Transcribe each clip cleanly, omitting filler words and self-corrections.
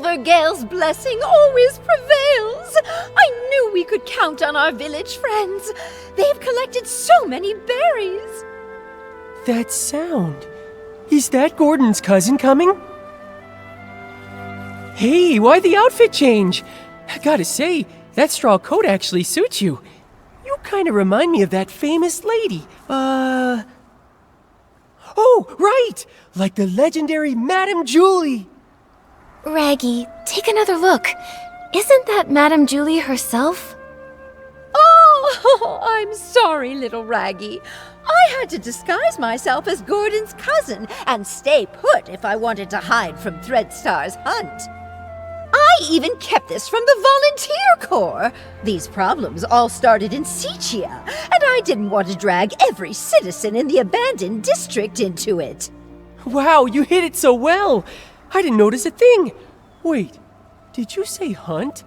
Silvergale's blessing always prevails. I knew we could count on our village friends. They've collected so many berries. That sound. Is that Gordon's cousin coming? Hey, why the outfit change? I gotta say, that straw coat actually suits you. You kind of remind me of that famous lady. Oh, right! Like the legendary Madame Julie. Raggy, take another look. Isn't that Madame Julie herself? Oh, I'm sorry, little Raggy. I had to disguise myself as Gordon's cousin and stay put if I wanted to hide from Threadstar's hunt. I even kept this from the volunteer corps. These problems all started in Sichia, and I didn't want to drag every citizen in the abandoned district into it. Wow, you hit it so well. I didn't notice a thing. Wait, did you say hunt?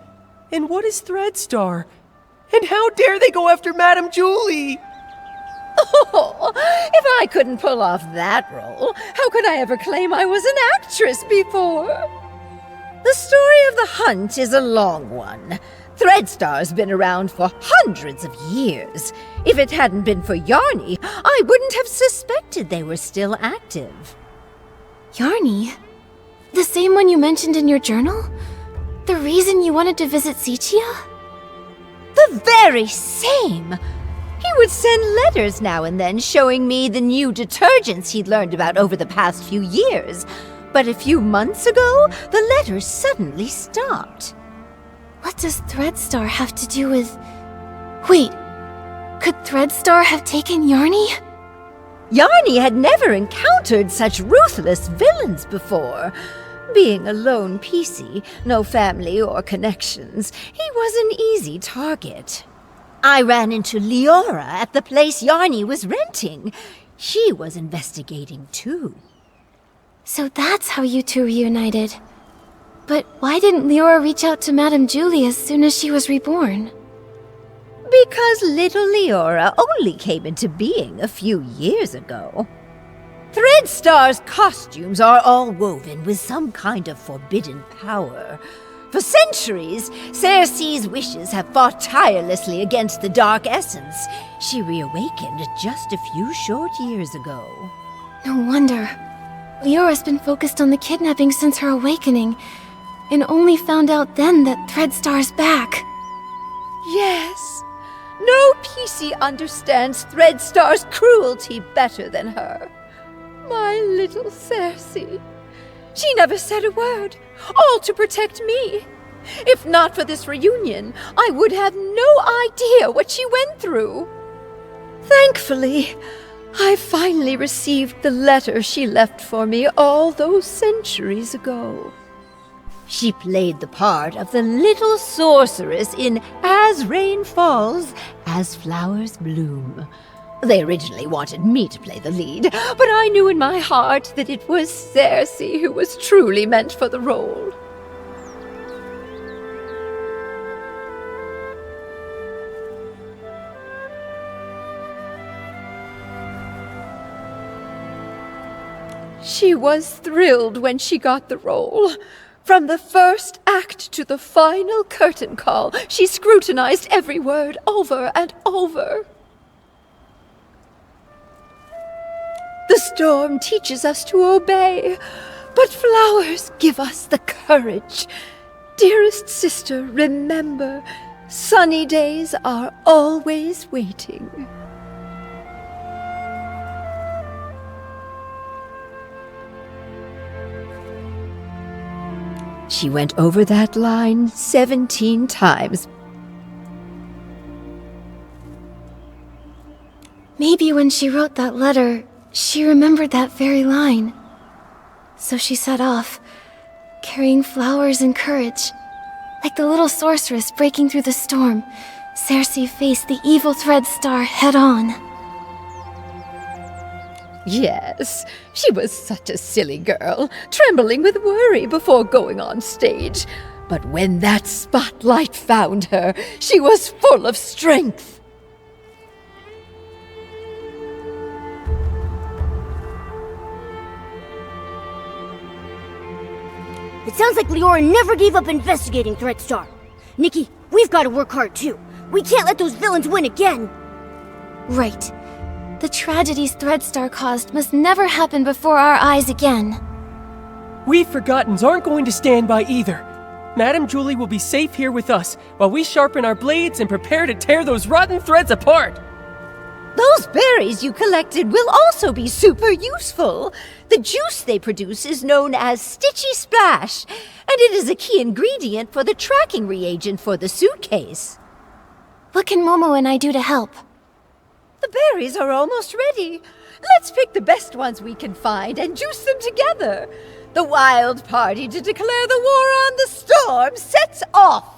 And what is Threadstar? And how dare they go after Madame Julie? Oh, if I couldn't pull off that role, how could I ever claim I was an actress before? The story of the hunt is a long one. Threadstar's been around for hundreds of years. If it hadn't been for Yarny, I wouldn't have suspected they were still active. Yarny? The same one you mentioned in your journal? The reason you wanted to visit Sichia? The very same! He would send letters now and then showing me the new detergents he'd learned about over the past few years. But a few months ago, the letters suddenly stopped. What does Threadstar have to do with... Wait, could Threadstar have taken Yarny? Yarny had never encountered such ruthless villains before. Being a lone PC, no family or connections, he was an easy target. I ran into Leora at the place Yarny was renting. She was investigating too. So that's how you two reunited. But why didn't Leora reach out to Madame Julie as soon as she was reborn? Because little Leora only came into being a few years ago. Threadstar's costumes are all woven with some kind of forbidden power. For centuries, Cersei's wishes have fought tirelessly against the dark essence. She reawakened just a few short years ago. No wonder. Leora's been focused on the kidnapping since her awakening, and only found out then that Threadstar's back. Yes. No PC understands Threadstar's cruelty better than her. My little Cersei. She never said a word, all to protect me. If not for this reunion, I would have no idea what she went through. Thankfully, I finally received the letter she left for me all those centuries ago. She played the part of the little sorceress in As Rain Falls, As Flowers Bloom. They originally wanted me to play the lead, but I knew in my heart that it was Cersei who was truly meant for the role. She was thrilled when she got the role. From the first act to the final curtain call, she scrutinized every word over and over. The storm teaches us to obey, but flowers give us the courage. Dearest sister, remember, sunny days are always waiting. She went over that line 17 times. Maybe when she wrote that letter, she remembered that very line. So she set off, carrying flowers and courage. Like the little sorceress breaking through the storm, Cersei faced the evil Threadstar head-on. Yes, she was such a silly girl, trembling with worry before going on stage. But when that spotlight found her, she was full of strength. sounds like Leora never gave up investigating Threadstar. Nikki, we've got to work hard too. We can't let those villains win again. Right. The tragedies Threadstar caused must never happen before our eyes again. We Forgottens aren't going to stand by either. Madame Julie will be safe here with us while we sharpen our blades and prepare to tear those rotten threads apart. Those berries you collected will also be super useful. The juice they produce is known as Stitchy Splash, and it is a key ingredient for the tracking reagent for the suitcase. What can Momo and I do to help? The berries are almost ready. Let's pick the best ones we can find and juice them together. The wild party to declare the war on the storm sets off.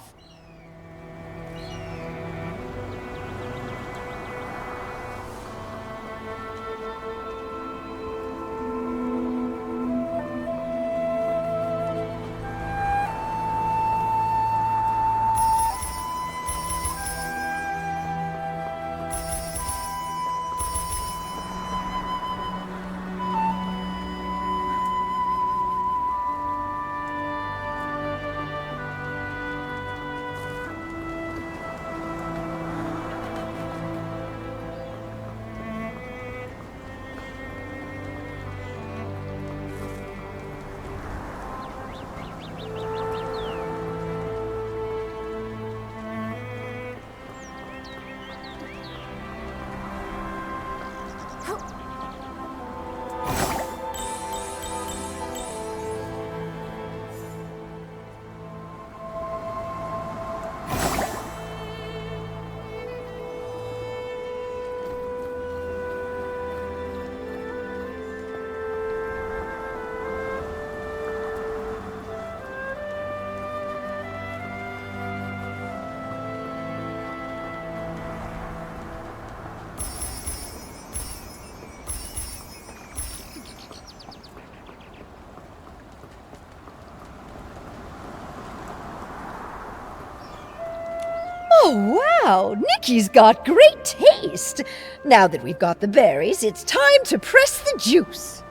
Oh, wow! Nikki's got great taste! Now that we've got the berries, it's time to press the juice.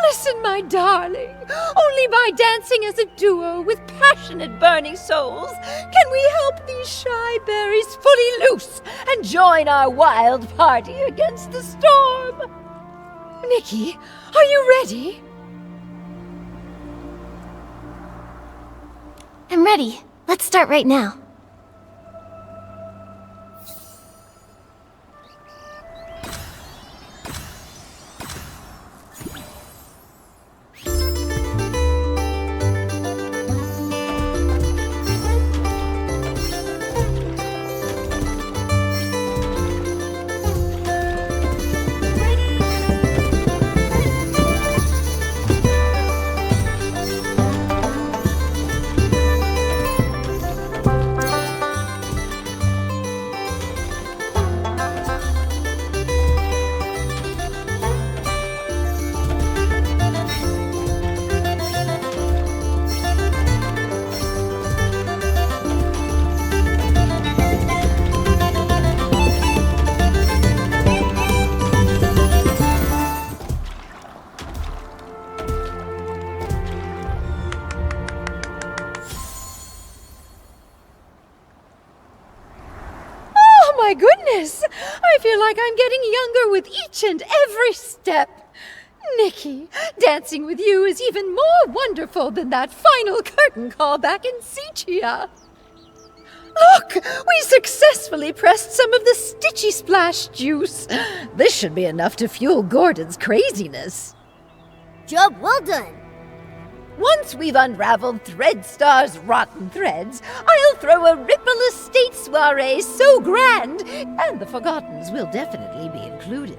Listen, my darling, only by dancing as a duo with passionate burning souls can we help these shy berries fully loose and join our wild party against the storm. Nikki, are you ready? I'm ready. Let's start right now. My goodness! I feel like I'm getting younger with each and every step. Nikki, dancing with you is even more wonderful than that final curtain call back in Sichia. Look! We successfully pressed some of the Stitchy Splash juice. This should be enough to fuel Gordon's craziness. Job well done. Once we've unraveled Threadstar's rotten threads, I'll throw a Ripple Estate soiree so grand, and the Forgottens will definitely be included.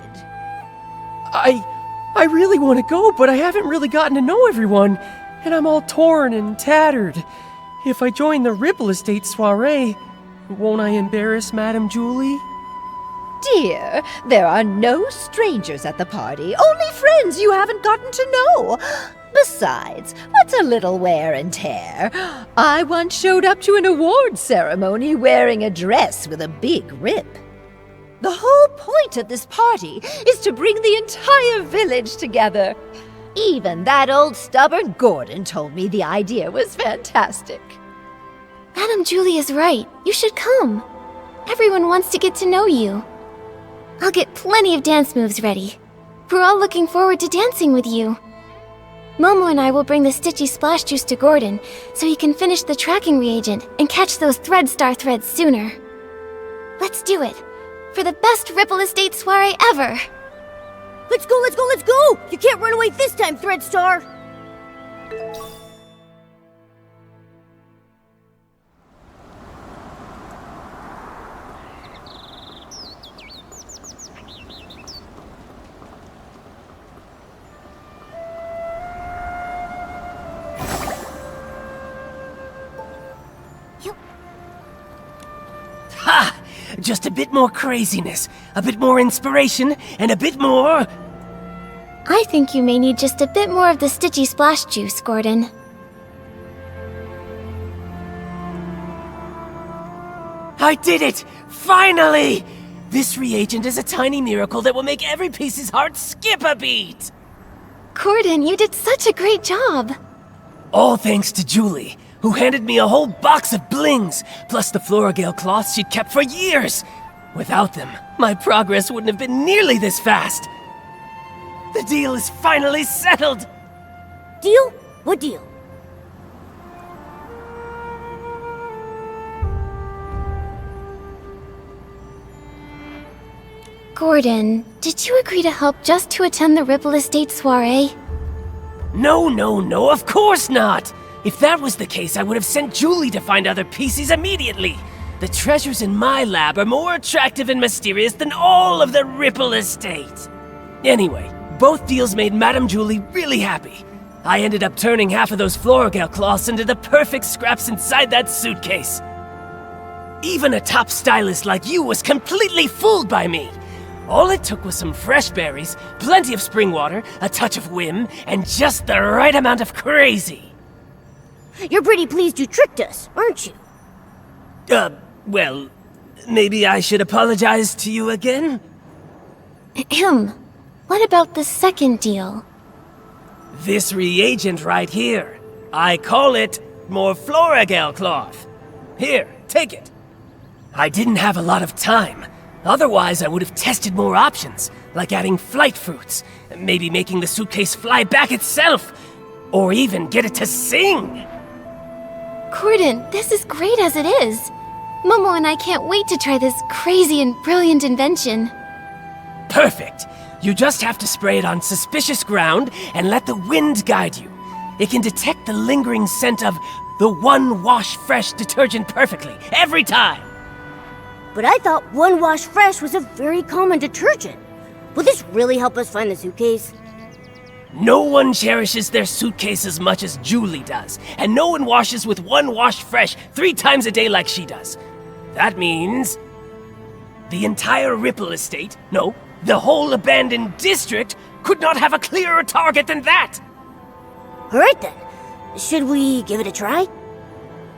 I really want to go, but I haven't really gotten to know everyone, and I'm all torn and tattered. If I join the Ripple Estate soiree, won't I embarrass Madame Julie? Dear, there are no strangers at the party, only friends you haven't gotten to know. Besides, what's a little wear and tear? I once showed up to an awards ceremony wearing a dress with a big rip. The whole point of this party is to bring the entire village together. Even that old stubborn Gordon told me the idea was fantastic. Madame Julie is right. You should come. Everyone wants to get to know you. I'll get plenty of dance moves ready. We're all looking forward to dancing with you. Momo and I will bring the Stitchy Splash Juice to Gordon so he can finish the tracking reagent and catch those Thread Star threads sooner. Let's do it. For the best Ripple Estate soiree ever! Let's go, let's go, let's go! You can't run away this time, Thread Star! Ha! Just a bit more craziness, a bit more inspiration, and a bit more... I think you may need just a bit more of the Stitchy Splash Juice, Gordon. I did it! Finally! This reagent is a tiny miracle that will make every piece's heart skip a beat! Gordon, you did such a great job! All thanks to Julie, who handed me a whole box of blings, plus the Floragale cloths she'd kept for years. Without them, my progress wouldn't have been nearly this fast. The deal is finally settled! Deal? What deal? Gordon, did you agree to help just to attend the Ripple Estate soiree? No, of course not! If that was the case, I would have sent Julie to find other pieces immediately. The treasures in my lab are more attractive and mysterious than all of the Ripple Estate. Anyway, both deals made Madame Julie really happy. I ended up turning half of those Floragale cloths into the perfect scraps inside that suitcase. Even a top stylist like you was completely fooled by me. All it took was some fresh berries, plenty of spring water, a touch of whim, and just the right amount of crazy. You're pretty pleased you tricked us, aren't you? Well, maybe I should apologize to you again? What about the second deal? This reagent right here. I call it more Floragale cloth. Here, take it. I didn't have a lot of time. Otherwise, I would have tested more options, like adding flight fruits, maybe making the suitcase fly back itself, or even get it to sing. Gordon, this is great as it is. Momo and I can't wait to try this crazy and brilliant invention. Perfect. You just have to spray it on suspicious ground and let the wind guide you. It can detect the lingering scent of the One Wash Fresh detergent perfectly, every time. But I thought One Wash Fresh was a very common detergent. Will this really help us find the suitcase? No one cherishes their suitcase as much as Julie does, and no one washes with One Wash Fresh 3 times a day like she does. That means... the entire Ripple Estate, no, the whole abandoned district, could not have a clearer target than that! Alright then. Should we give it a try?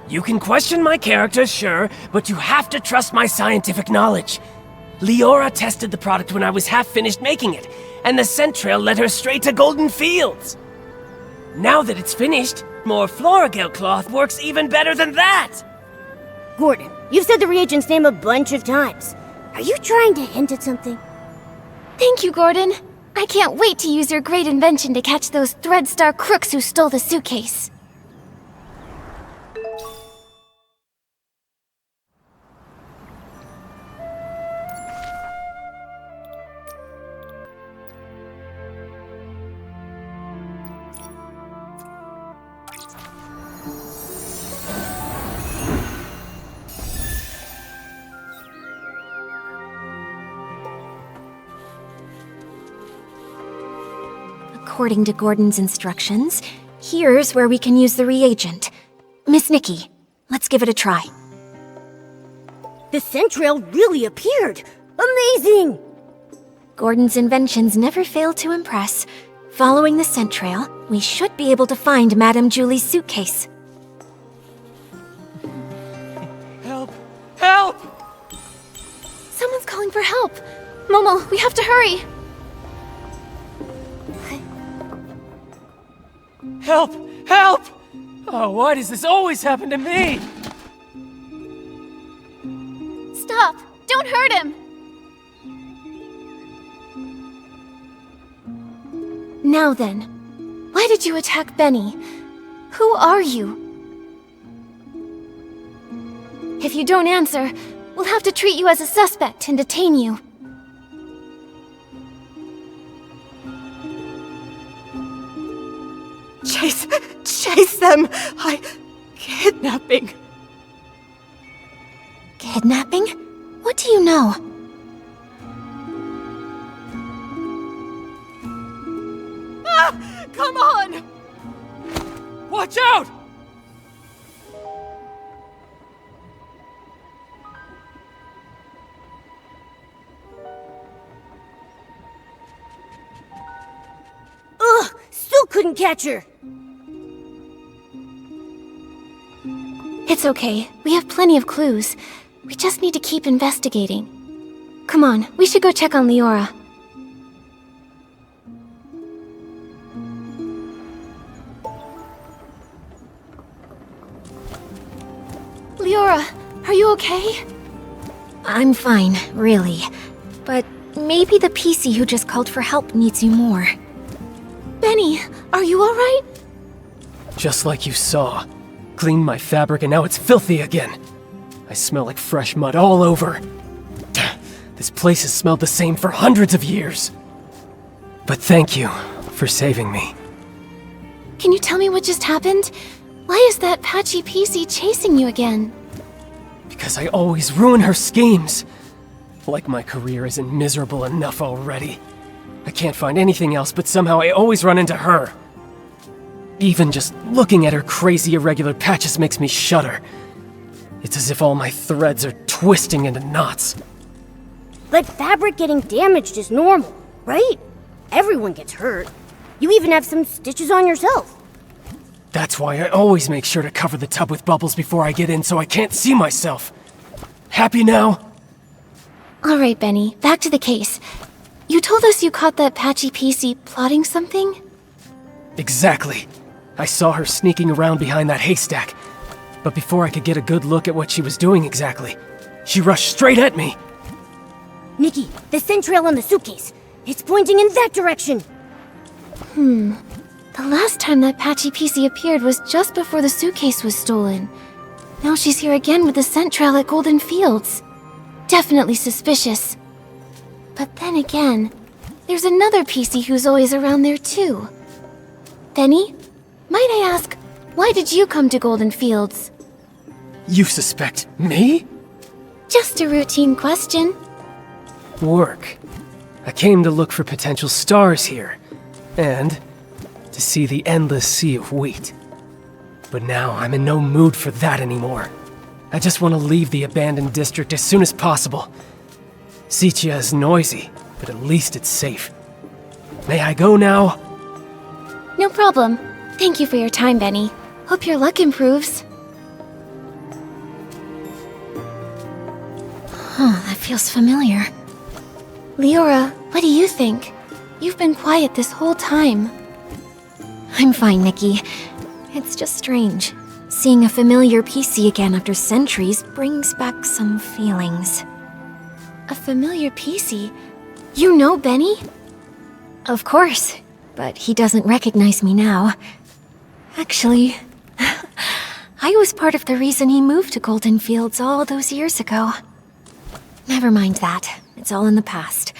You can question my character, sure, but you have to trust my scientific knowledge. Leora tested the product when I was half finished making it, and the scent trail led her straight to Golden Fields. Now that it's finished, more Floragale cloth works even better than that! Gordon, you've said the reagent's name a bunch of times. Are you trying to hint at something? Thank you, Gordon. I can't wait to use your great invention to catch those Thread Star crooks who stole the suitcase. According to Gordon's instructions, here's where we can use the reagent. Miss Nikki, let's give it a try. The scent trail really appeared! Amazing! Gordon's inventions never fail to impress. Following the scent trail, we should be able to find Madame Julie's suitcase. Help! Help! Someone's calling for help. Momo, we have to hurry. Help! Help! Oh, why does this always happen to me? Stop! Don't hurt him! Now then, why did you attack Benny? Who are you? If you don't answer, we'll have to treat you as a suspect and detain you. Chase them! Kidnapping. Kidnapping? What do you know? Come on! Watch out! Ugh! Still couldn't catch her! It's okay. We have plenty of clues. We just need to keep investigating. Come on, we should go check on Leora. Leora, are you okay? I'm fine, really. But maybe the PC who just called for help needs you more. Benny, are you alright? Just like you saw. Cleaned my fabric and now it's filthy again. I smell like fresh mud all over. This place has smelled the same for hundreds of years. But thank you for saving me. Can you tell me what just happened? Why is that patchy PC chasing you again? Because I always ruin her schemes. Like my career isn't miserable enough already. I can't find anything else, but somehow I always run into her. Even just looking at her crazy irregular patches makes me shudder. It's as if all my threads are twisting into knots. But fabric getting damaged is normal, right? Everyone gets hurt. You even have some stitches on yourself. That's why I always make sure to cover the tub with bubbles before I get in so I can't see myself. Happy now? Alright, Benny, back to the case. You told us you caught that patchy PC plotting something? Exactly. I saw her sneaking around behind that haystack. But before I could get a good look at what she was doing exactly, she rushed straight at me. Nikki, the scent trail on the suitcase. It's pointing in that direction. The last time that patchy PC appeared was just before the suitcase was stolen. Now she's here again with the scent trail at Golden Fields. Definitely suspicious. But then again, there's another PC who's always around there too. Benny, might I ask, why did you come to Golden Fields? You suspect me? Just a routine question. Work. I came to look for potential stars here. And to see the endless sea of wheat. But now I'm in no mood for that anymore. I just want to leave the abandoned district as soon as possible. Sitia is noisy, but at least it's safe. May I go now? No problem. Thank you for your time, Benny. Hope your luck improves. That feels familiar. Leora, what do you think? You've been quiet this whole time. I'm fine, Nikki. It's just strange. Seeing a familiar PC again after centuries brings back some feelings. A familiar PC? You know Benny? Of course, but he doesn't recognize me now. Actually, I was part of the reason he moved to Golden Fields all those years ago. Never mind that. It's all in the past.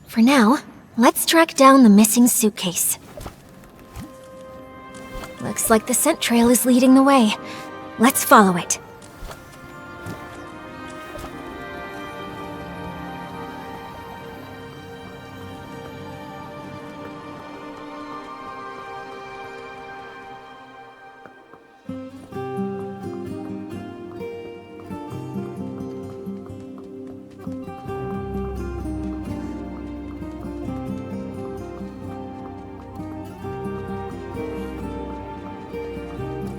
For now, let's track down the missing suitcase. Looks like the scent trail is leading the way. Let's follow it.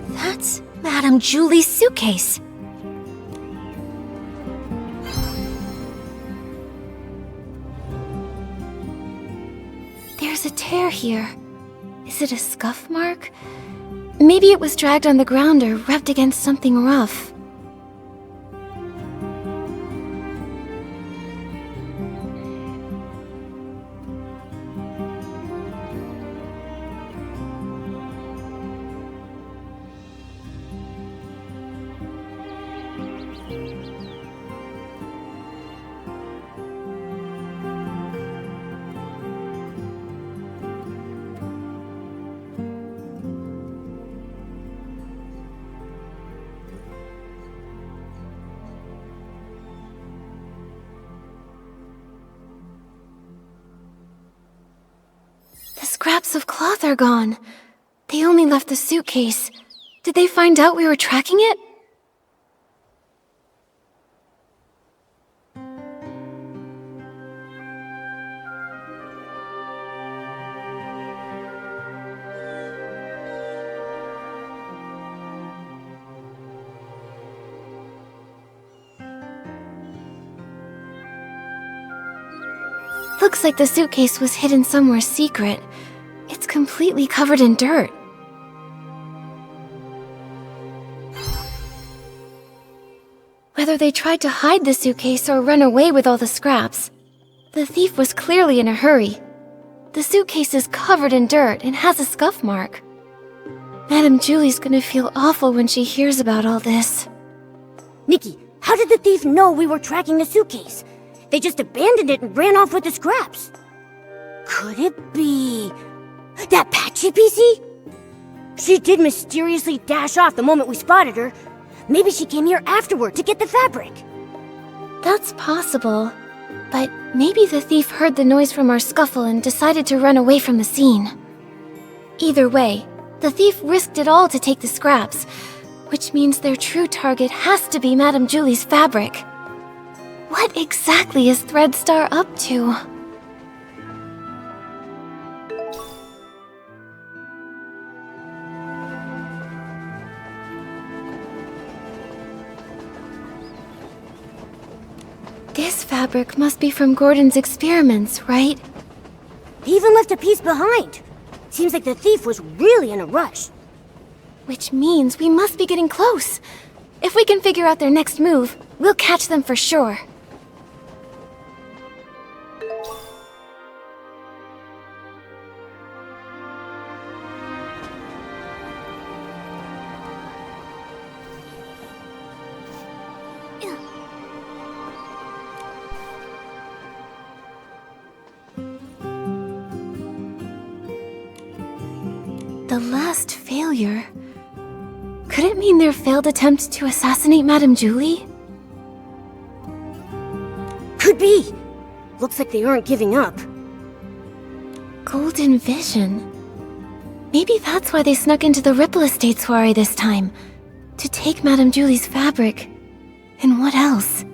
That's Madame Julie's suitcase. There's a tear here. Is it a scuff mark? Maybe it was dragged on the ground or rubbed against something rough. The scraps of cloth are gone. They only left the suitcase. Did they find out we were tracking it? Looks like the suitcase was hidden somewhere secret. It's completely covered in dirt. Whether they tried to hide the suitcase or run away with all the scraps, the thief was clearly in a hurry. The suitcase is covered in dirt and has a scuff mark. Madame Julie's gonna feel awful when she hears about all this. Nikki, how did the thief know we were tracking the suitcase? They just abandoned it and ran off with the scraps. Could it be that Patchy PC? She did mysteriously dash off the moment we spotted her. Maybe she came here afterward to get the fabric. That's possible, but maybe the thief heard the noise from our scuffle and decided to run away from the scene. Either way, the thief risked it all to take the scraps, which means their true target has to be Madame Julie's fabric. What exactly is Threadstar up to? This fabric must be from Gordon's experiments, right? He even left a piece behind. Seems like the thief was really in a rush. Which means we must be getting close. If we can figure out their next move, we'll catch them for sure. The last failure? Could it mean their failed attempt to assassinate Madame Julie? Could be. Looks like they aren't giving up. Golden Vision. Maybe that's why they snuck into the Ripple Estate soiree this time. To take Madame Julie's fabric. And what else?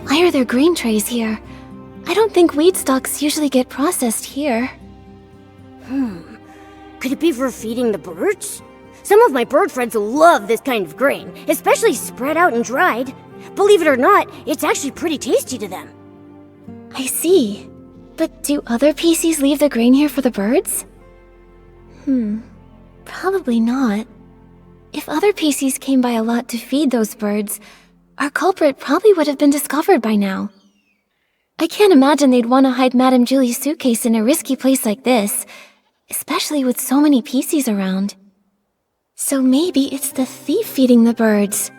Why are there green trays here? I don't think weed stalks usually get processed here. Could it be for feeding the birds? Some of my bird friends love this kind of grain, especially spread out and dried. Believe it or not, it's actually pretty tasty to them. I see. But do other PCs leave the grain here for the birds? Probably not. If other PCs came by a lot to feed those birds, our culprit probably would have been discovered by now. I can't imagine they'd want to hide Madame Julie's suitcase in a risky place like this, especially with so many PCs around. So maybe it's the thief feeding the birds.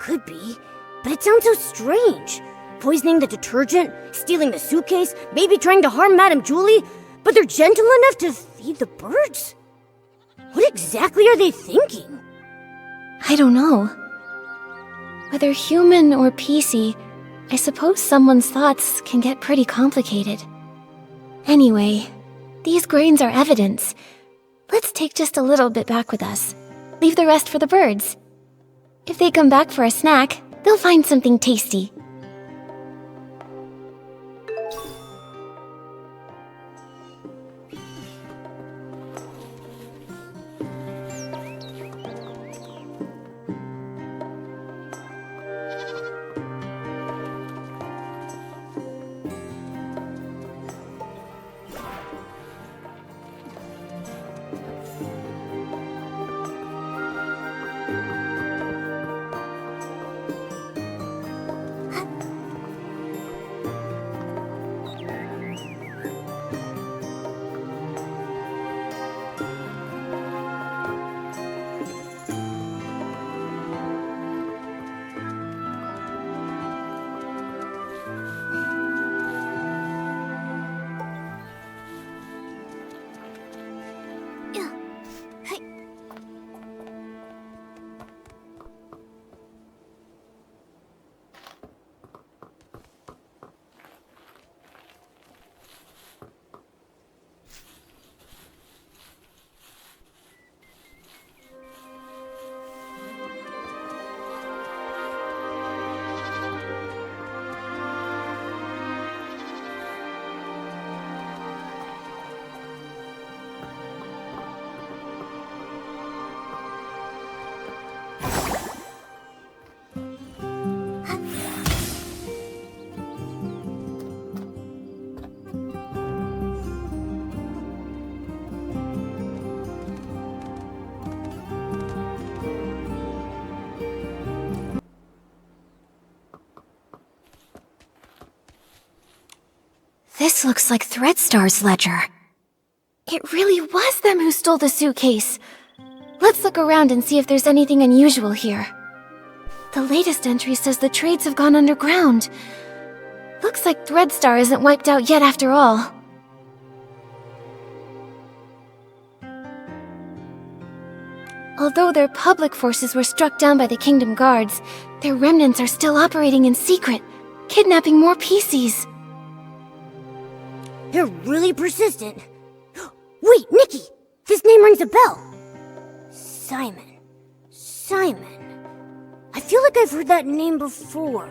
Could be, but it sounds so strange. Poisoning the detergent, stealing the suitcase, maybe trying to harm Madame Julie, but they're gentle enough to feed the birds? What exactly are they thinking? I don't know. Whether human or PC, I suppose someone's thoughts can get pretty complicated. Anyway, these grains are evidence. Let's take just a little bit back with us. Leave the rest for the birds. If they come back for a snack, they'll find something tasty. This looks like Threadstar's ledger. It really was them who stole the suitcase. Let's look around and see if there's anything unusual here. The latest entry says the trades have gone underground. Looks like Threadstar isn't wiped out yet after all. Although their public forces were struck down by the Kingdom Guards, their remnants are still operating in secret, kidnapping more PCs. They're really persistent. Wait, Nikki! This name rings a bell. Simon. I feel like I've heard that name before.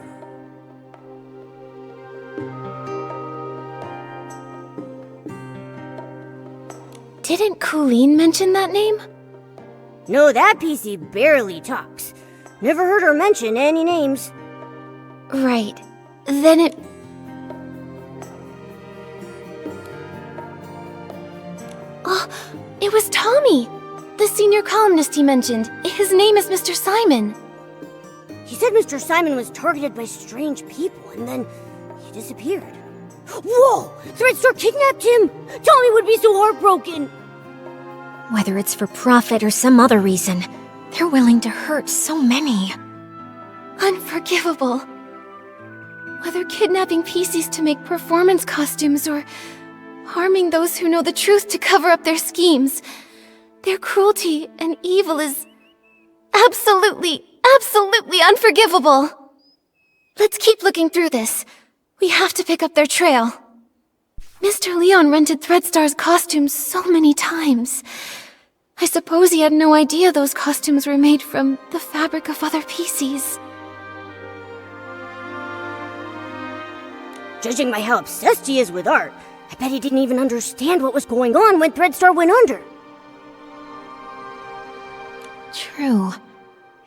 Didn't Colleen mention that name? No, that PC barely talks. Never heard her mention any names. Right. Then it... Oh, it was Tommy! The senior columnist he mentioned. His name is Mr. Simon. He said Mr. Simon was targeted by strange people, and then he disappeared. Whoa! Threadstar kidnapped him! Tommy would be so heartbroken! Whether it's for profit or some other reason, they're willing to hurt so many. Unforgivable. Whether kidnapping PCs to make performance costumes or harming those who know the truth to cover up their schemes, their cruelty and evil is absolutely unforgivable. Let's keep looking through this. We have to pick up their trail. Mr. Leon rented Threadstar's costumes so many times. I suppose he had no idea those costumes were made from the fabric of other PCs. Judging by how obsessed he is with art, I bet he didn't even understand what was going on when Threadstar went under. True.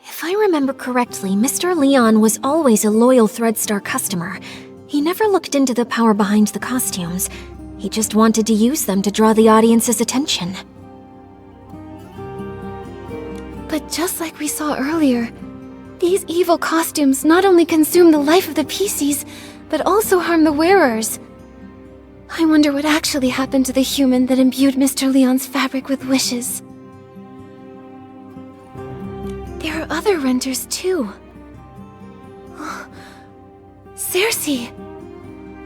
If I remember correctly, Mr. Leon was always a loyal Threadstar customer. He never looked into the power behind the costumes. He just wanted to use them to draw the audience's attention. But just like we saw earlier, these evil costumes not only consume the life of the PCs, but also harm the wearers. I wonder what actually happened to the human that imbued Mr. Leon's fabric with wishes. There are other renters too. Cersei!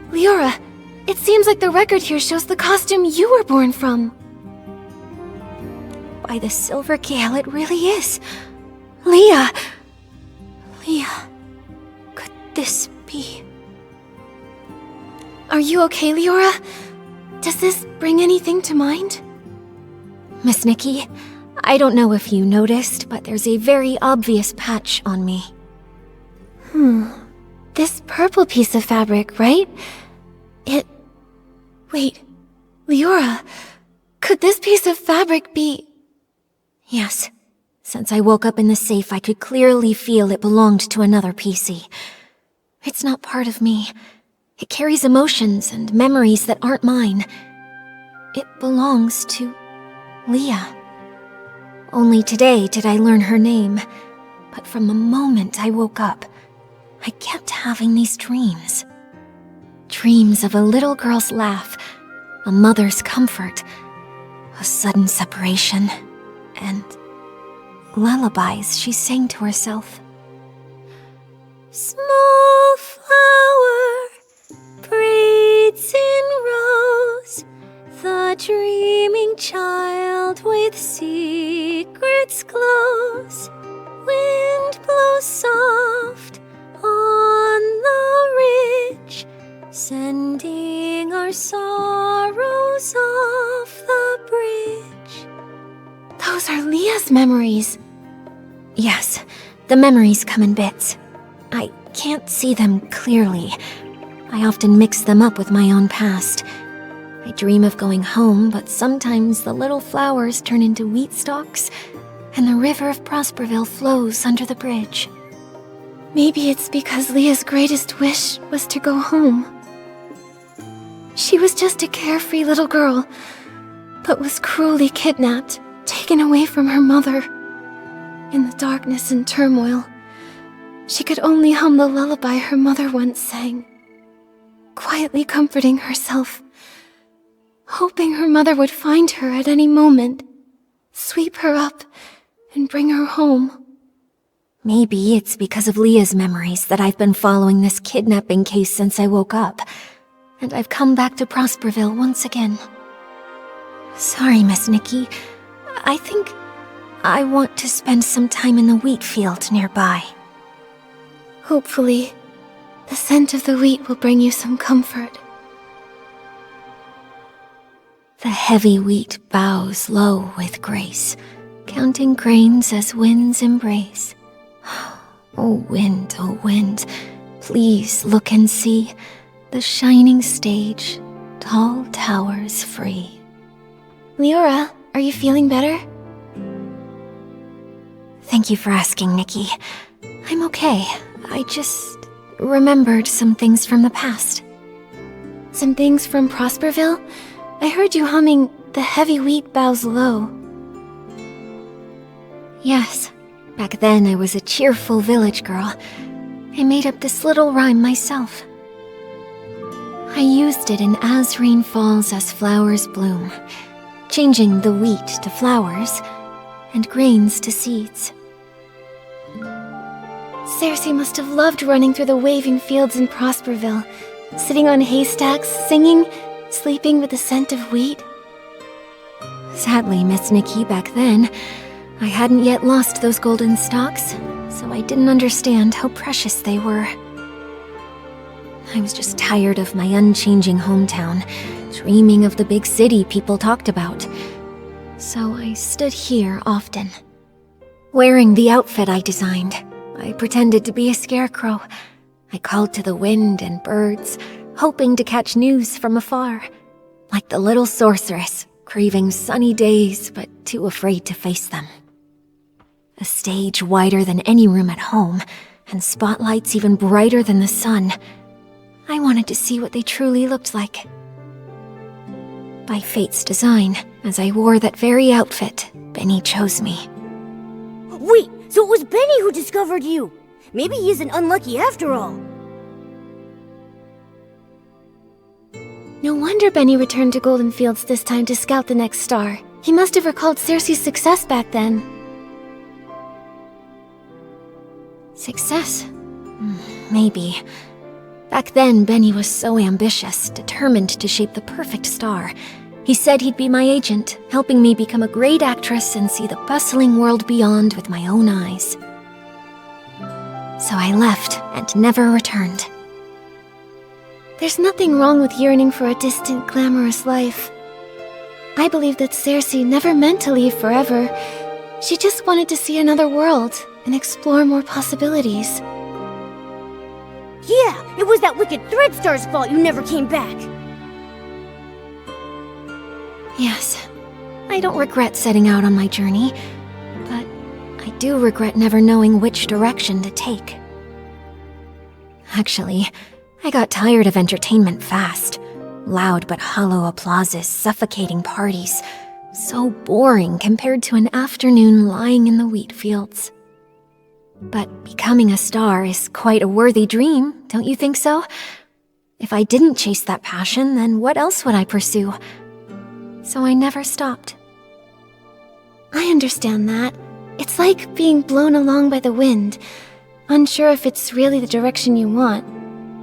Leora, it seems like the record here shows the costume you were born from. By the Silver Gale, it really is. Leah! Could this be... Are you okay, Leora? Does this bring anything to mind? Miss Nikki, I don't know if you noticed, but there's a very obvious patch on me. This purple piece of fabric, right? Wait, Leora, could this piece of fabric be... Yes. Since I woke up in the safe, I could clearly feel it belonged to another PC. It's not part of me. It carries emotions and memories that aren't mine. It belongs to Leah. Only today did I learn her name, but from the moment I woke up, I kept having these dreams. Dreams of a little girl's laugh, a mother's comfort, a sudden separation, and lullabies she sang to herself. Small flower breathes in rose, the dreaming child with secrets glows. Wind blows soft on the ridge, sending our sorrows off the bridge. Those are Leah's memories. Yes, the memories come in bits. I can't see them clearly. I often mix them up with my own past. I dream of going home, but sometimes the little flowers turn into wheat stalks, and the river of Prosperville flows under the bridge. Maybe it's because Leah's greatest wish was to go home. She was just a carefree little girl, but was cruelly kidnapped, taken away from her mother. In the darkness and turmoil, she could only hum the lullaby her mother once sang. quietly comforting herself, hoping her mother would find her at any moment, sweep her up, and bring her home. Maybe it's because of Leah's memories that I've been following this kidnapping case since I woke up, and I've come back to Prosperville once again. Sorry, Miss Nikki. I think I want to spend some time in the wheat field nearby. Hopefully, the scent of the wheat will bring you some comfort. The heavy wheat bows low with grace, counting grains as winds embrace. Oh wind, please look and see the shining stage, tall towers free. Leora, are you feeling better? Thank you for asking, Nikki. I'm okay. I just remembered some things from the past. Some things from Prosperville? I heard you humming The Heavy Wheat Bows Low. Yes. Back then I was a cheerful village girl. I made up this little rhyme myself. I used it in As Rain Falls As Flowers Bloom, changing the wheat to flowers and grains to seeds. Cersei must have loved running through the waving fields in Prosperville, sitting on haystacks, singing, sleeping with the scent of wheat. Sadly, Miss Nikki, back then, I hadn't yet lost those golden stalks, so I didn't understand how precious they were. I was just tired of my unchanging hometown, dreaming of the big city people talked about. So I stood here often. Wearing the outfit I designed, I pretended to be a scarecrow. I called to the wind and birds, hoping to catch news from afar, like the little sorceress, craving sunny days but too afraid to face them. A stage wider than any room at home, and spotlights even brighter than the sun. I wanted to see what they truly looked like. By fate's design, as I wore that very outfit, Benny chose me. Wait, so it was Benny who discovered you! Maybe he isn't unlucky after all. No wonder Benny returned to Golden Fields this time to scout the next star. He must have recalled Cersei's success back then. Success? Maybe. Back then, Benny was so ambitious, determined to shape the perfect star. He said he'd be my agent, helping me become a great actress and see the bustling world beyond with my own eyes. So I left and never returned. There's nothing wrong with yearning for a distant, glamorous life. I believe that Cersei never meant to leave forever. She just wanted to see another world and explore more possibilities. Yeah, it was that wicked Threadstar's fault you never came back. Yes, I don't regret setting out on my journey, but I do regret never knowing which direction to take. Actually, I got tired of entertainment fast. Loud but hollow applauses, suffocating parties. So boring compared to an afternoon lying in the wheat fields. But becoming a star is quite a worthy dream, don't you think so? If I didn't chase that passion, then what else would I pursue? So I never stopped. I understand that. It's like being blown along by the wind, unsure if it's really the direction you want,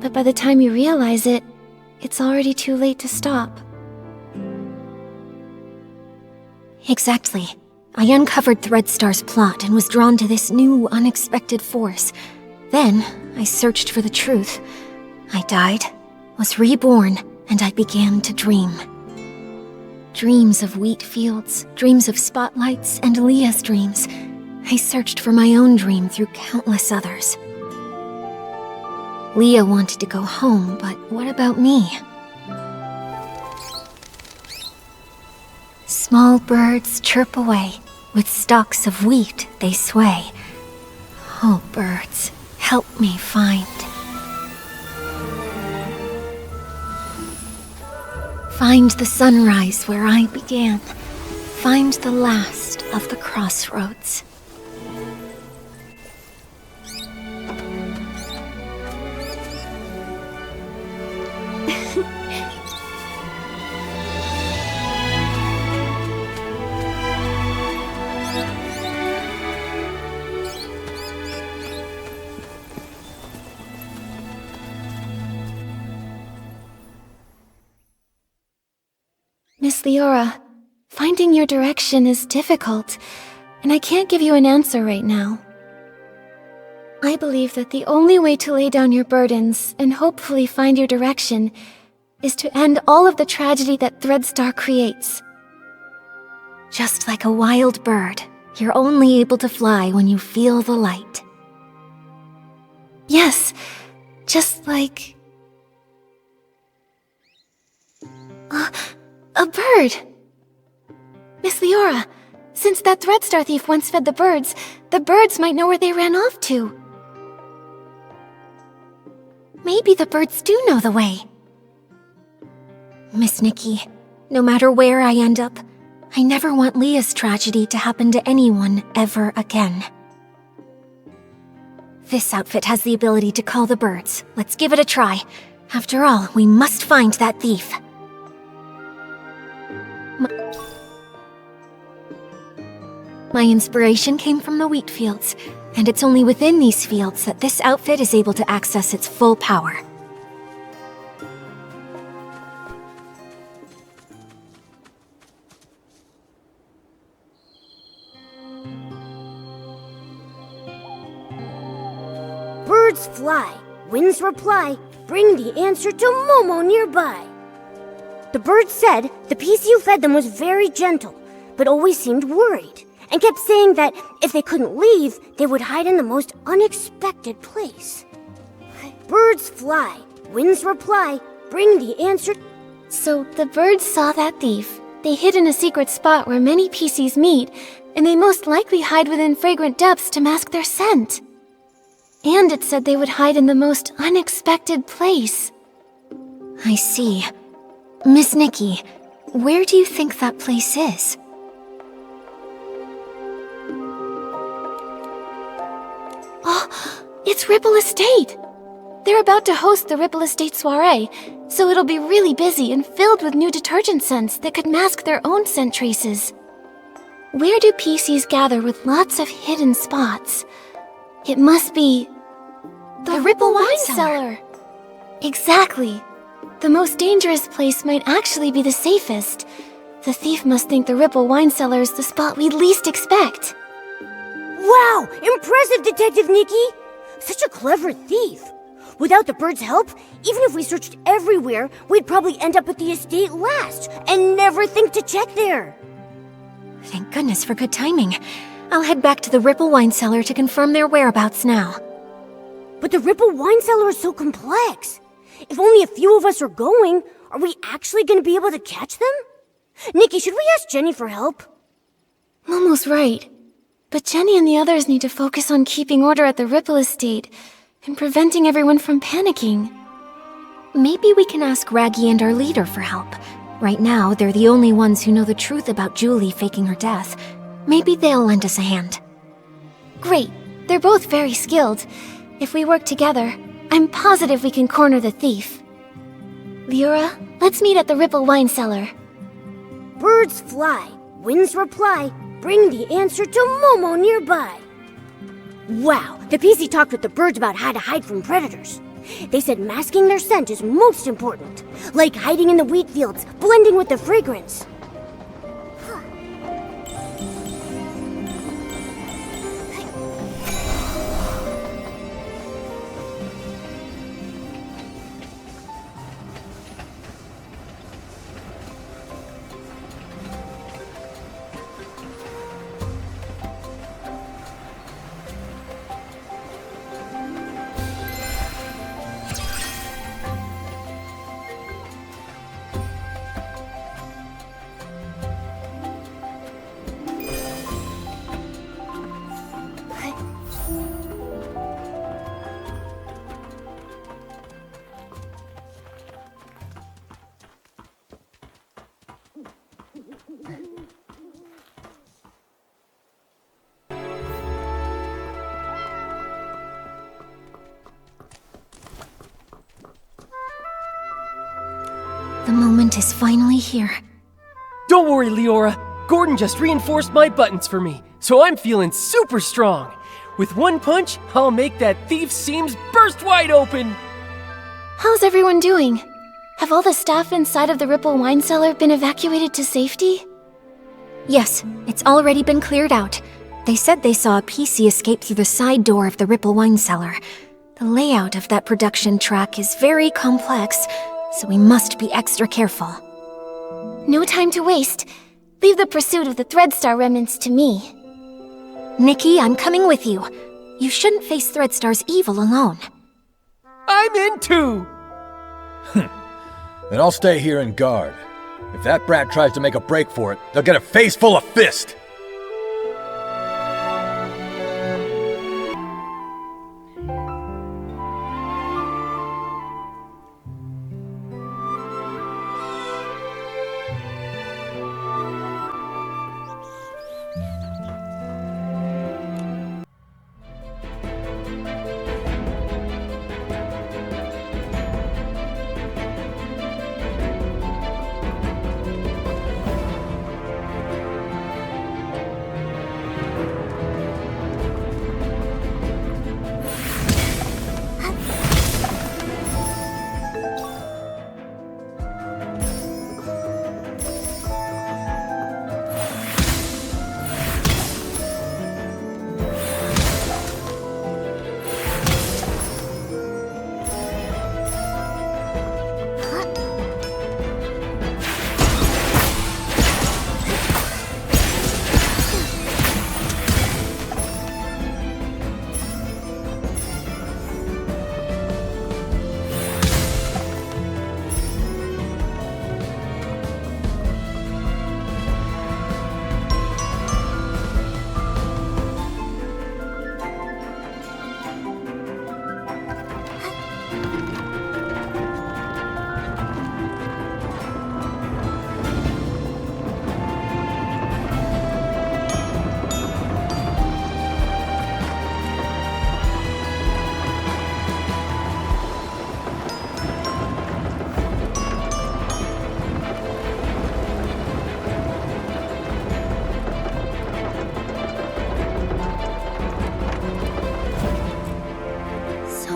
but by the time you realize it, it's already too late to stop. Exactly. I uncovered Threadstar's plot and was drawn to this new, unexpected force. Then, I searched for the truth. I died, was reborn, and I began to dream. Dreams of wheat fields, dreams of spotlights, and Leah's dreams. I searched for my own dream through countless others. Leah wanted to go home, but what about me? Small birds chirp away, with stalks of wheat they sway. Oh, birds, help me find. Find the sunrise where I began. Find the last of the crossroads. Miss Leora, finding your direction is difficult, and I can't give you an answer right now. I believe that the only way to lay down your burdens and hopefully find your direction is to end all of the tragedy that Threadstar creates. Just like a wild bird, you're only able to fly when you feel the light. Yes, just like... a bird! Miss Leora, since that Threadstar thief once fed the birds might know where they ran off to. Maybe the birds do know the way. Miss Nikki, no matter where I end up, I never want Leah's tragedy to happen to anyone ever again. This outfit has the ability to call the birds. Let's give it a try. After all, we must find that thief. My inspiration came from the wheat fields, and it's only within these fields that this outfit is able to access its full power. Birds fly, winds reply, bring the answer to Momo nearby. The birds said the PC who fed them was very gentle, but always seemed worried, and kept saying that if they couldn't leave, they would hide in the most unexpected place. Birds fly, winds reply, bring the answer. So the birds saw that thief. They hid in a secret spot where many PCs meet, and they most likely hide within fragrant depths to mask their scent. And it said they would hide in the most unexpected place. I see. Miss Nikki, where do you think that place is? Oh, it's Ripple Estate! They're about to host the Ripple Estate soiree, so it'll be really busy and filled with new detergent scents that could mask their own scent traces. Where do PCs gather with lots of hidden spots? It must be... the Ripple Wine Cellar! Exactly. The most dangerous place might actually be the safest. The thief must think the Ripple Wine Cellar is the spot we'd least expect. Wow! Impressive, Detective Nikki! Such a clever thief. Without the birds' help, even if we searched everywhere, we'd probably end up at the estate last and never think to check there. Thank goodness for good timing. I'll head back to the Ripple Wine Cellar to confirm their whereabouts now. But the Ripple Wine Cellar is so complex. If only a few of us are going, are we actually going to be able to catch them? Nikki, should we ask Jenny for help? Momo's right. But Jenny and the others need to focus on keeping order at the Ripple Estate and preventing everyone from panicking. Maybe we can ask Raggy and our leader for help. Right now, they're the only ones who know the truth about Julie faking her death. Maybe they'll lend us a hand. Great. They're both very skilled. If we work together, I'm positive we can corner the thief. Leora, let's meet at the Ripple Wine Cellar. Birds fly, winds reply, bring the answer to Momo nearby. Wow, the PC talked with the birds about how to hide from predators. They said masking their scent is most important, like hiding in the wheat fields, blending with the fragrance. The moment is finally here. Don't worry, Leora. Gordon just reinforced my buttons for me, so I'm feeling super strong. With one punch, I'll make that thief's seams burst wide open. How's everyone doing? Have all the staff inside of the Ripple wine cellar been evacuated to safety? Yes, it's already been cleared out. They said they saw a PC escape through the side door of the Ripple wine cellar. The layout of that production track is very complex, so we must be extra careful. No time to waste. Leave the pursuit of the Threadstar remnants to me. Nikki, I'm coming with you. You shouldn't face Threadstar's evil alone. I'm in too! Then I'll stay here and guard. If that brat tries to make a break for it, they'll get a face full of fist!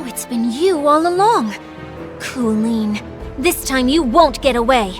It's been you all along. Cooline, this time you won't get away.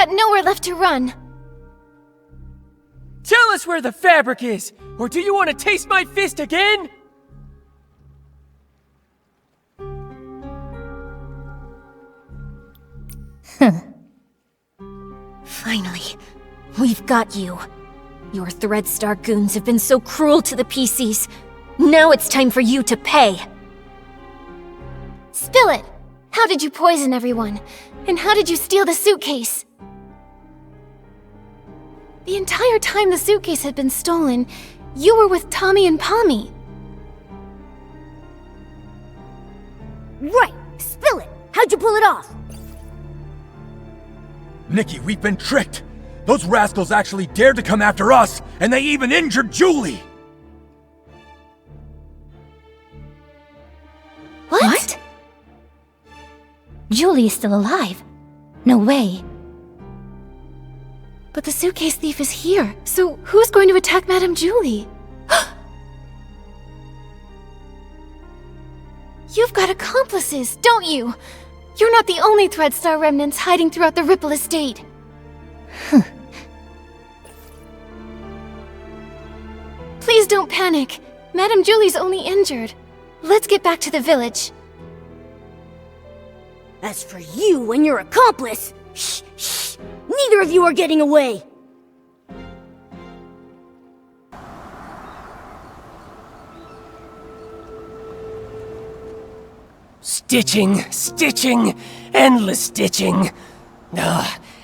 got nowhere left to run. Tell us where the fabric is, or do you want to taste my fist again? Finally, we've got you. Your Threadstar goons have been so cruel to the PCs. Now it's time for you to pay. Spill it! How did you poison everyone? And how did you steal the suitcase? The entire time the suitcase had been stolen, you were with Tommy and Pommy. Right! Spill it! How'd you pull it off? Nikki, we've been tricked! Those rascals actually dared to come after us, and they even injured Julie! What? Julie is still alive. No way. But the suitcase thief is here, so who's going to attack Madame Julie? You've got accomplices, don't you? You're not the only Threadstar remnants hiding throughout the Ripple estate. Please don't panic. Madame Julie's only injured. Let's get back to the village. As for you and your accomplice, shh, shh, neither of you are getting away. Stitching, endless stitching.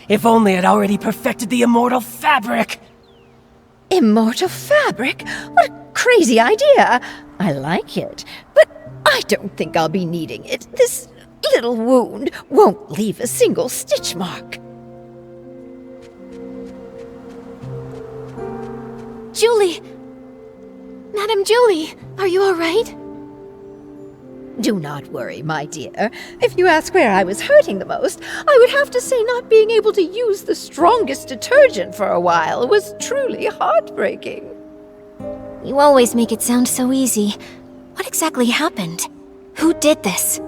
If only I'd already perfected the immortal fabric. Immortal fabric? What a crazy idea! I like it, but I don't think I'll be needing it. This little wound won't leave a single stitch mark. Julie! Madame Julie, are you all right? Do not worry, my dear. If you ask where I was hurting the most, I would have to say not being able to use the strongest detergent for a while was truly heartbreaking. You always make it sound so easy. What exactly happened? Who did this?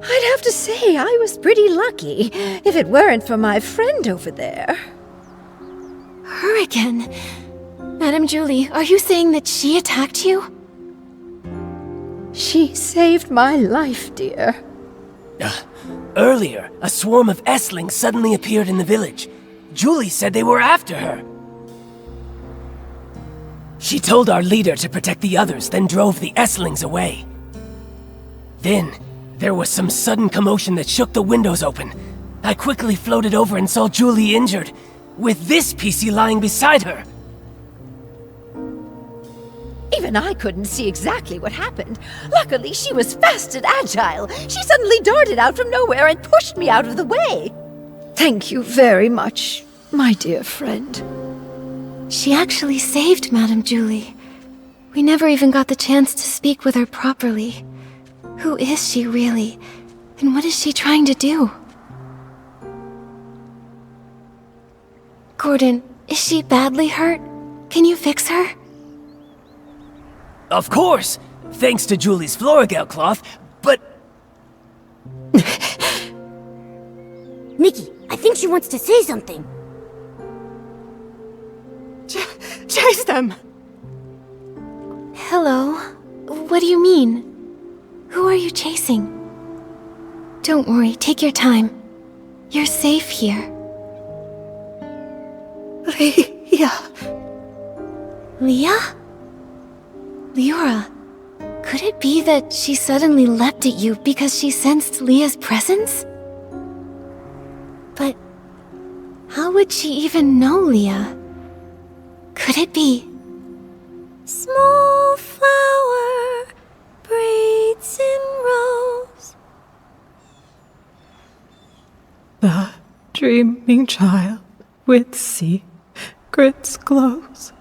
I'd have to say I was pretty lucky, if it weren't for my friend over there. Her again. Madame Julie, are you saying that she attacked you? She saved my life, dear. Earlier, a swarm of Esslings suddenly appeared in the village. Julie said they were after her. She told our leader to protect the others, then drove the Esslings away. Then, there was some sudden commotion that shook the windows open. I quickly floated over and saw Julie injured, with this PC lying beside her. Even I couldn't see exactly what happened. Luckily, she was fast and agile. She suddenly darted out from nowhere and pushed me out of the way. Thank you very much, my dear friend. She actually saved Madame Julie. We never even got the chance to speak with her properly. Who is she really? And what is she trying to do? Gordon, is she badly hurt? Can you fix her? Of course, thanks to Julie's Floragel cloth, but... Nikki, I think she wants to say something. Chase them! Hello? What do you mean? Who are you chasing? Don't worry, take your time. You're safe here. Leah. Leah? Leora, could it be that she suddenly leapt at you because she sensed Leah's presence? But how would she even know Leah? Could it be? Small flower, braids in rows. The dreaming child with secrets glows.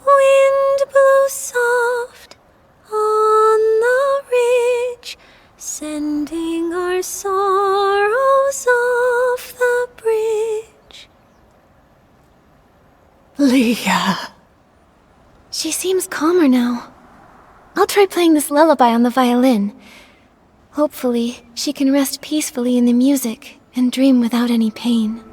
Wind blows soft on the ridge, sending our sorrows off the bridge. Leah. She seems calmer now. I'll try playing this lullaby on the violin. Hopefully, she can rest peacefully in the music and dream without any pain.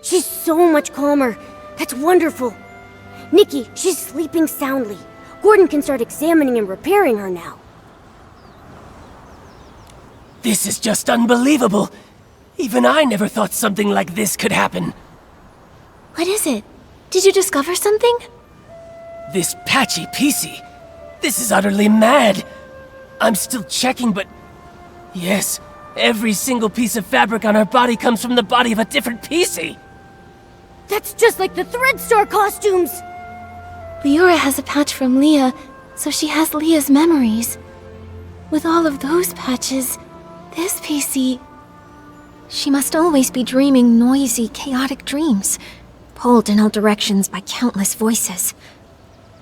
She's so much calmer. That's wonderful. Nikki, she's sleeping soundly. Gordon can start examining and repairing her now. This is just unbelievable. Even I never thought something like this could happen. What is it? Did you discover something? This patchy PC. This is utterly mad. I'm still checking, but... Yes, every single piece of fabric on her body comes from the body of a different PC. That's just like the Threadstar costumes! Leora has a patch from Leah, so she has Leah's memories. With all of those patches, this PC... She must always be dreaming noisy, chaotic dreams, pulled in all directions by countless voices.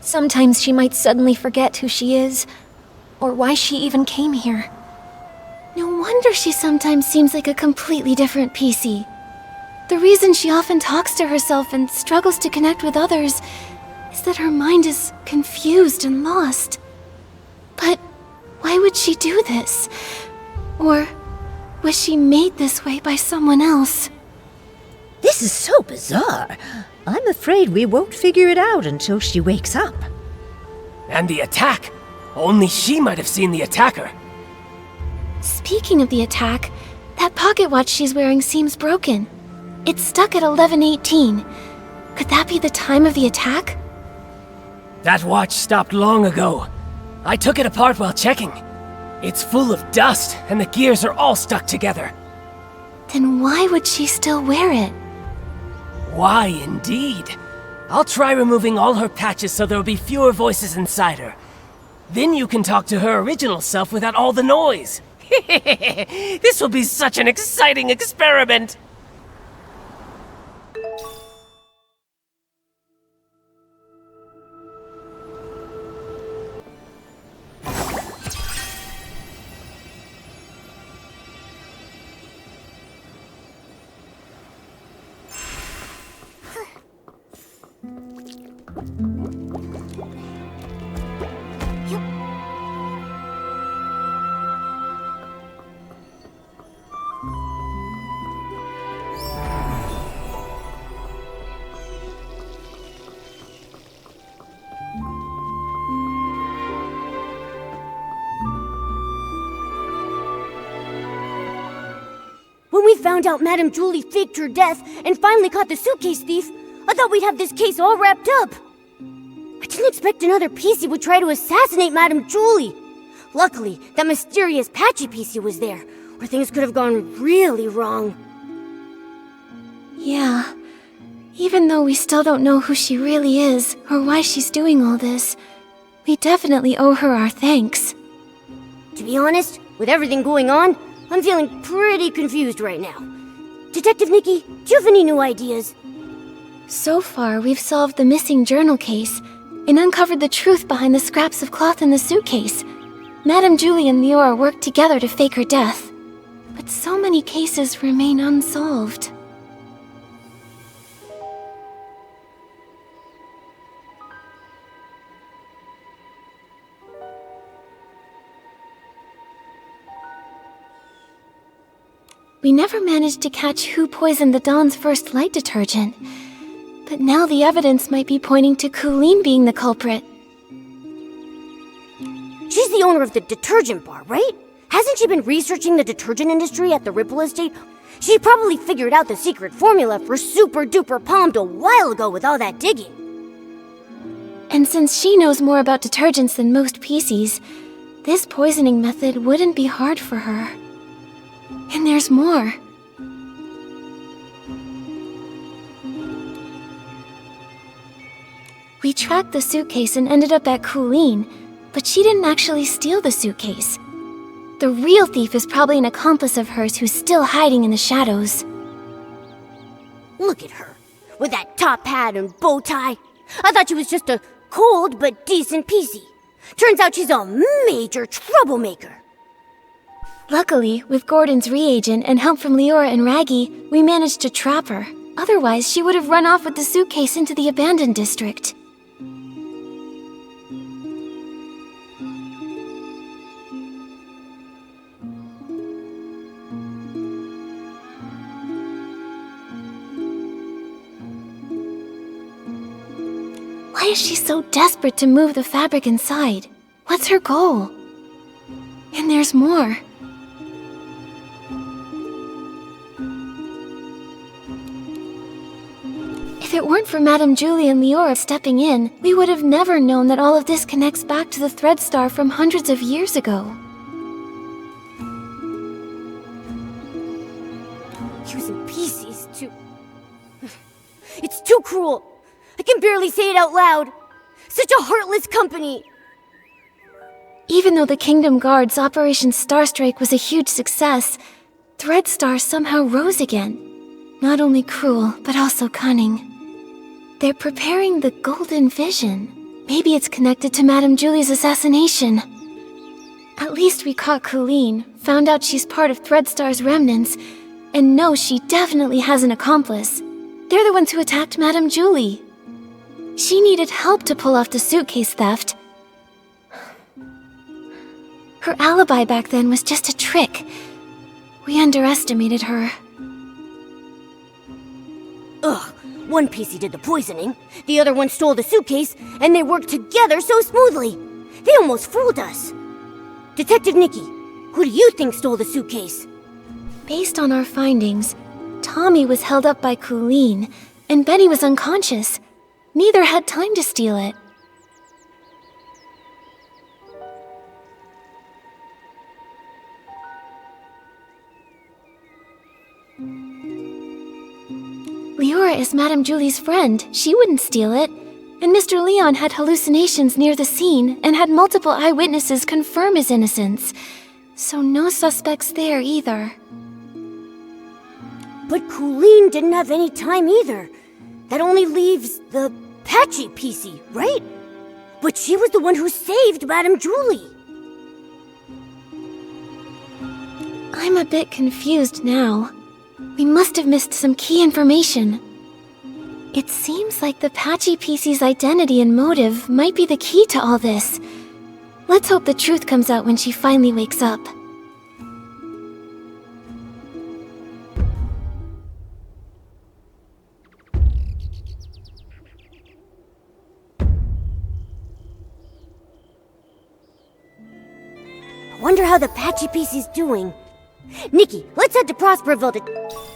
Sometimes she might suddenly forget who she is, or why she even came here. No wonder she sometimes seems like a completely different PC. The reason she often talks to herself and struggles to connect with others is that her mind is confused and lost. But why would she do this? Or was she made this way by someone else? This is so bizarre. I'm afraid we won't figure it out until she wakes up. And the attack. Only she might have seen the attacker. Speaking of the attack, that pocket watch she's wearing seems broken. It's stuck at 11:18. Could that be the time of the attack? That watch stopped long ago. I took it apart while checking. It's full of dust, and the gears are all stuck together. Then why would she still wear it? Why, indeed. I'll try removing all her patches so there'll be fewer voices inside her. Then you can talk to her original self without all the noise. This will be such an exciting experiment! When we found out Madame Julie faked her death and finally caught the suitcase thief, I thought we'd have this case all wrapped up. I didn't expect another PC would try to assassinate Madame Julie. Luckily, that mysterious patchy PC was there, or things could have gone really wrong. Yeah. Even though we still don't know who she really is or why she's doing all this, we definitely owe her our thanks. To be honest, with everything going on, I'm feeling pretty confused right now. Detective Nikki, do you have any new ideas? So far, we've solved the missing journal case and uncovered the truth behind the scraps of cloth in the suitcase. Madame Julie and Leora worked together to fake her death. But so many cases remain unsolved. We never managed to catch who poisoned the Dawn's first light detergent. But now the evidence might be pointing to Colleen being the culprit. She's the owner of the detergent bar, right? Hasn't she been researching the detergent industry at the Ripple Estate? She probably figured out the secret formula for Super Duper Palmed a while ago with all that digging. And since she knows more about detergents than most PCs, this poisoning method wouldn't be hard for her. And there's more. We tracked the suitcase and ended up at Colleen, but she didn't actually steal the suitcase. The real thief is probably an accomplice of hers who's still hiding in the shadows. Look at her. with that top hat and bow tie. I thought she was just a cold but decent PC. Turns out she's a major troublemaker. Luckily, with Gordon's reagent and help from Leora and Raggy, we managed to trap her. Otherwise, she would have run off with the suitcase into the abandoned district. Why is she so desperate to move the fabric inside? What's her goal? And there's more. If it weren't for Madame Julie and Leora stepping in, we would have never known that all of this connects back to the Thread Star from hundreds of years ago. Using PCs to... It's too cruel. I can barely say it out loud. Such a heartless company. Even though the Kingdom Guard's Operation Starstrike was a huge success, Thread Star somehow rose again. Not only cruel, but also cunning. They're preparing the Golden Vision. Maybe it's connected to Madame Julie's assassination. At least we caught Colleen, found out she's part of Thread Star's remnants, and know she definitely has an accomplice. They're the ones who attacked Madame Julie. She needed help to pull off the suitcase theft. Her alibi back then was just a trick. We underestimated her. Ugh, one PC did the poisoning, the other one stole the suitcase, and they worked together so smoothly. They almost fooled us. Detective Nikki, who do you think stole the suitcase? Based on our findings, Tommy was held up by Colleen, and Benny was unconscious. Neither had time to steal it. Leora is Madame Julie's friend. She wouldn't steal it. And Mr. Leon had hallucinations near the scene and had multiple eyewitnesses confirm his innocence. So no suspects there either. But Colleen didn't have any time either. That only leaves the Patchy PC, right? But she was the one who saved Madame Julie. I'm a bit confused now. We must have missed some key information. It seems like the Patchy PC's identity and motive might be the key to all this. Let's hope the truth comes out when she finally wakes up. I wonder how the Patchy PC's doing. Nikki, let's head to Prosperville to...